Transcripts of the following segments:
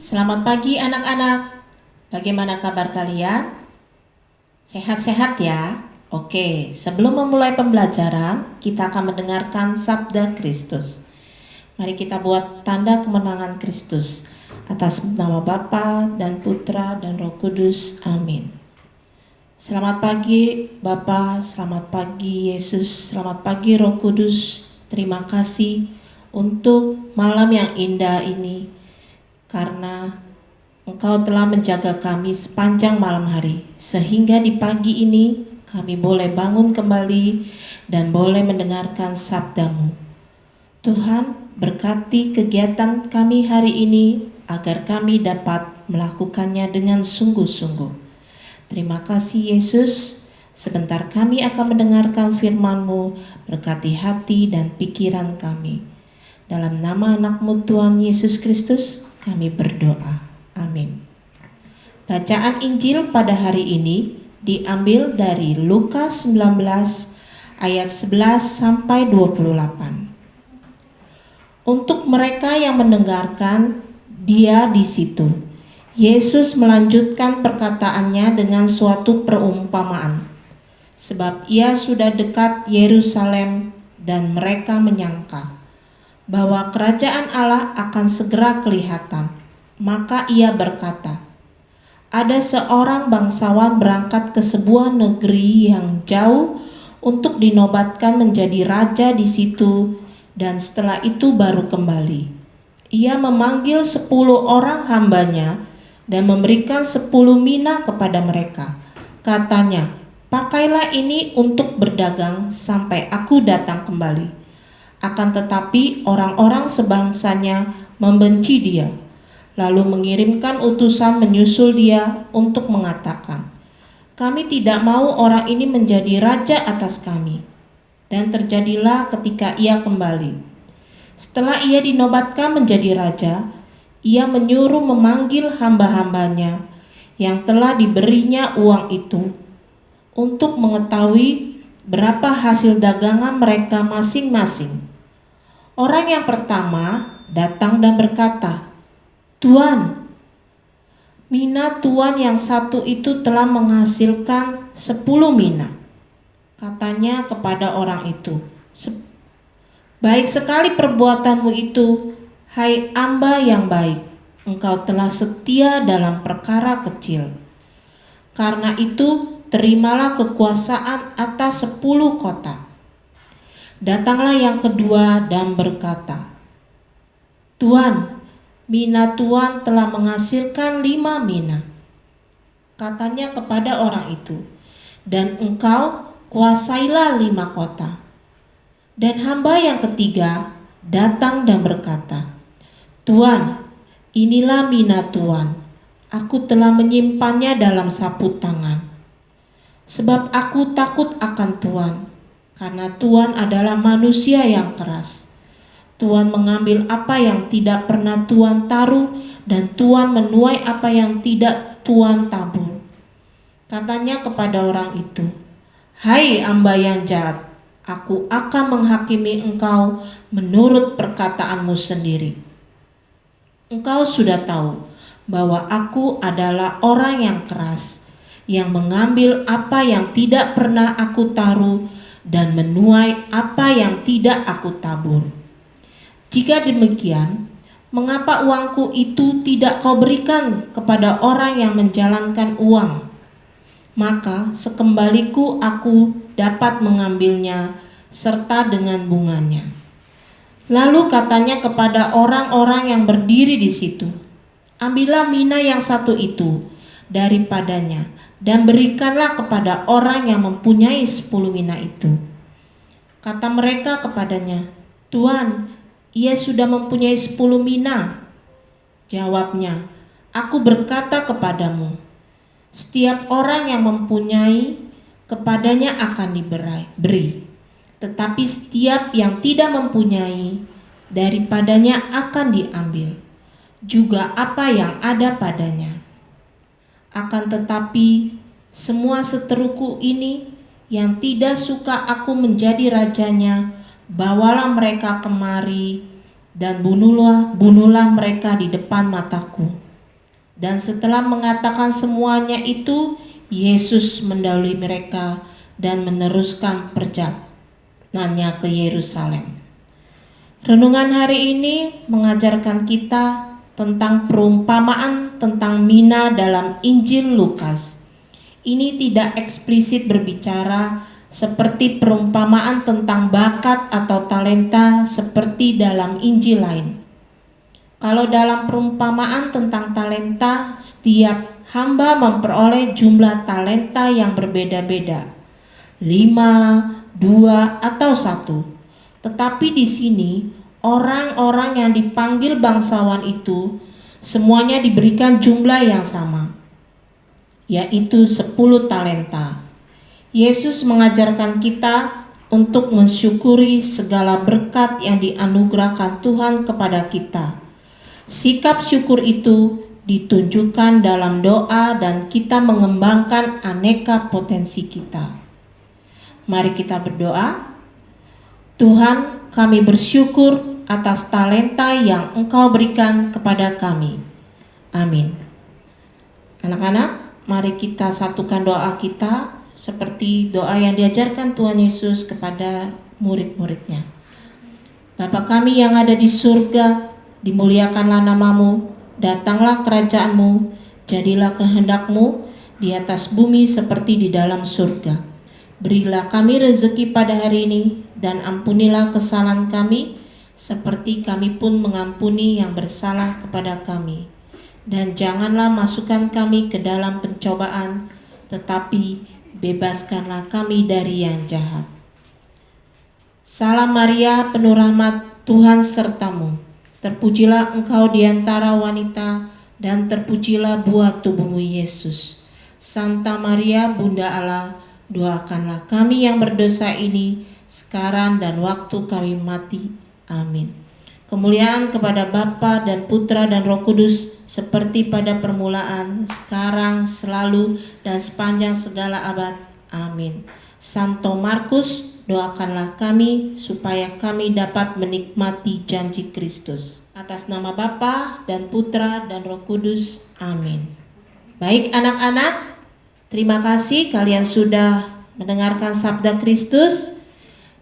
Selamat pagi anak-anak. Bagaimana kabar kalian? Sehat-sehat ya? Oke, sebelum memulai pembelajaran, kita akan mendengarkan sabda Kristus. Mari kita buat tanda kemenangan Kristus. Atas nama Bapa dan Putra dan Roh Kudus. Amin. Selamat pagi Bapa, selamat pagi Yesus, selamat pagi Roh Kudus. Terima kasih untuk malam yang indah ini, karena Engkau telah menjaga kami sepanjang malam hari, sehingga di pagi ini kami boleh bangun kembali dan boleh mendengarkan sabda-Mu. Tuhan, berkati kegiatan kami hari ini agar kami dapat melakukannya dengan sungguh-sungguh. Terima kasih Yesus. Sebentar kami akan mendengarkan firman-Mu, berkati hati dan pikiran kami. Dalam nama anak-Mu Tuhan Yesus Kristus, kami berdoa. Amin. Bacaan Injil pada hari ini diambil dari Lukas 19 ayat 11 sampai 28. Untuk mereka yang mendengarkan dia di situ, Yesus melanjutkan perkataannya dengan suatu perumpamaan. Sebab ia sudah dekat Yerusalem dan mereka menyangka bahwa kerajaan Allah akan segera kelihatan. Maka ia berkata, ada seorang bangsawan berangkat ke sebuah negeri yang jauh untuk dinobatkan menjadi raja di situ, dan setelah itu baru kembali. Ia memanggil 10 orang hambanya dan memberikan 10 mina kepada mereka. Katanya, pakailah ini untuk berdagang sampai aku datang kembali. Akan tetapi orang-orang sebangsanya membenci dia, lalu mengirimkan utusan menyusul dia untuk mengatakan, kami tidak mau orang ini menjadi raja atas kami. Dan terjadilah ketika ia kembali. Setelah ia dinobatkan menjadi raja, ia menyuruh memanggil hamba-hambanya yang telah diberinya uang itu untuk mengetahui berapa hasil dagangan mereka masing-masing. Orang yang pertama datang dan berkata, Tuan, mina Tuan yang satu itu telah menghasilkan 10 mina. Katanya kepada orang itu, baik sekali perbuatanmu itu, hai hamba yang baik. Engkau telah setia dalam perkara kecil. Karena itu terimalah kekuasaan atas 10 kota. Datanglah yang kedua dan berkata, Tuan, mina Tuan telah menghasilkan 5 mina. Katanya kepada orang itu, dan engkau kuasailah 5 kota. Dan hamba yang ketiga datang dan berkata, Tuan, inilah mina Tuan. Aku telah menyimpannya dalam sapu tangan. Sebab aku takut akan Tuan, karena Tuan adalah manusia yang keras. Tuan mengambil apa yang tidak pernah Tuan taruh, dan Tuan menuai apa yang tidak Tuan tabur. Katanya kepada orang itu, hai hamba yang jahat, aku akan menghakimi engkau menurut perkataanmu sendiri. Engkau sudah tahu bahwa aku adalah orang yang keras, yang mengambil apa yang tidak pernah aku taruh dan menuai apa yang tidak aku tabur. Jika demikian, mengapa uangku itu tidak kau berikan kepada orang yang menjalankan uang? Maka sekembaliku aku dapat mengambilnya serta dengan bunganya. Lalu katanya kepada orang-orang yang berdiri di situ, ambillah mina yang satu itu daripadanya dan berikanlah kepada orang yang mempunyai 10 mina itu. Kata mereka kepadanya, Tuan, ia sudah mempunyai 10 mina. Jawabnya, aku berkata kepadamu, setiap orang yang mempunyai kepadanya akan diberi, tetapi setiap yang tidak mempunyai daripadanya akan diambil juga apa yang ada padanya. Akan tetapi semua seteruku ini yang tidak suka aku menjadi rajanya, bawalah mereka kemari dan bunuhlah mereka di depan mataku. Dan setelah mengatakan semuanya itu, Yesus mendahului mereka dan meneruskan perjalanannya ke Yerusalem. Renungan hari ini mengajarkan kita tentang perumpamaan tentang mina dalam Injil Lukas. Ini tidak eksplisit berbicara seperti perumpamaan tentang bakat atau talenta seperti dalam Injil lain. Kalau dalam perumpamaan tentang talenta, setiap hamba memperoleh jumlah talenta yang berbeda-beda, 5, 2, atau 1. Tetapi di sini, orang-orang yang dipanggil bangsawan itu semuanya diberikan jumlah yang sama, yaitu 10 talenta. Yesus mengajarkan kita untuk mensyukuri segala berkat yang dianugerahkan Tuhan kepada kita. Sikap syukur itu ditunjukkan dalam doa dan kita mengembangkan aneka potensi kita. Mari kita berdoa. Tuhan, kami bersyukur atas talenta yang Engkau berikan kepada kami. Amin. Anak-anak, mari kita satukan doa kita seperti doa yang diajarkan Tuhan Yesus kepada murid-muridnya. Bapa kami yang ada di surga, dimuliakanlah namamu, datanglah kerajaanmu, jadilah kehendak-Mu di atas bumi seperti di dalam surga. Berilah kami rezeki pada hari ini, dan ampunilah kesalahan kami, seperti kami pun mengampuni yang bersalah kepada kami. Dan janganlah masukkan kami ke dalam pencobaan, tetapi bebaskanlah kami dari yang jahat. Salam Maria, penuh rahmat, Tuhan sertamu. Terpujilah engkau di antara wanita, dan terpujilah buah tubuhmu Yesus. Santa Maria, Bunda Allah, doakanlah kami yang berdosa ini, sekarang dan waktu kami mati. Amin. Kemuliaan kepada Bapa dan Putra dan Roh Kudus, seperti pada permulaan, sekarang, selalu, dan sepanjang segala abad. Amin. Santo Markus, doakanlah kami supaya kami dapat menikmati janji Kristus. Atas nama Bapa dan Putra dan Roh Kudus. Amin. Baik anak-anak, terima kasih kalian sudah mendengarkan Sabda Kristus.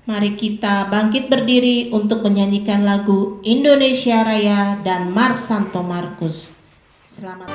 Mari kita bangkit berdiri untuk menyanyikan lagu Indonesia Raya dan Mars Santo Markus. Selamat.